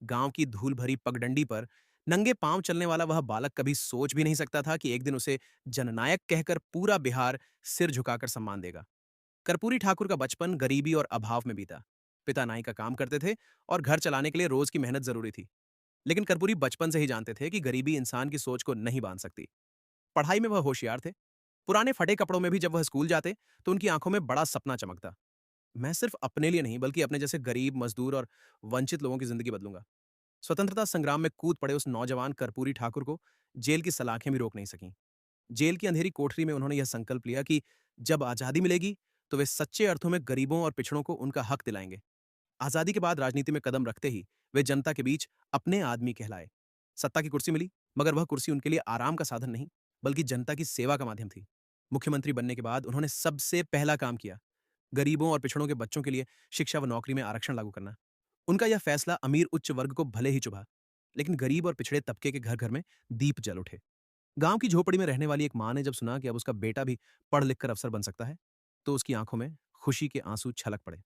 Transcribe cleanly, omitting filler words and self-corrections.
गांव की धूल भरी पगडंडी पर नंगे पांव चलने वाला वह बालक कभी सोच भी नहीं सकता था कि एक दिन उसे जननायक कहकर पूरा बिहार सिर झुकाकर सम्मान देगा। कर्पूरी ठाकुर का बचपन गरीबी और अभाव में बीता। पिता नाई का काम करते थे और घर चलाने के लिए रोज की मेहनत जरूरी थी। लेकिन कर्पूरी बचपन से ही जानते थे कि गरीबी इंसान की सोच को नहीं बांध सकती। पढ़ाई में वह होशियार थे। पुराने फटे कपड़ों में भी जब वह स्कूल जाते तो उनकी आंखों में बड़ा सपना चमकता। मैं सिर्फ अपने लिए नहीं बल्कि अपने जैसे गरीब मजदूर और वंचित लोगों की जिंदगी बदलूंगा। स्वतंत्रता संग्राम में कूद पड़े उस नौजवान कर्पूरी ठाकुर को जेल की सलाखें भी रोक नहीं सकीं। जेल की अंधेरी कोठरी में उन्होंने यह संकल्प लिया कि जब आजादी मिलेगी तो वे सच्चे अर्थों में गरीबों और पिछड़ों को उनका हक दिलाएंगे। आजादी के बाद राजनीति में कदम रखते ही वे जनता के बीच अपने आदमी कहलाए। सत्ता की कुर्सी मिली, मगर वह कुर्सी उनके लिए आराम का साधन नहीं, बल्कि जनता की सेवा का माध्यम थी। मुख्यमंत्री बनने के बाद उन्होंने सबसे पहला काम किया गरीबों और पिछड़ों के बच्चों के लिए शिक्षा व नौकरी में आरक्षण लागू करना। उनका यह फैसला अमीर उच्च वर्ग को भले ही चुभा, लेकिन गरीब और पिछड़े तबके के घर घर में दीप जल उठे। गांव की झोपड़ी में रहने वाली एक मां ने जब सुना कि अब उसका बेटा भी पढ़ लिख कर अफसर बन सकता है, तो उसकी आंखों में खुशी के आंसू छलक पड़े।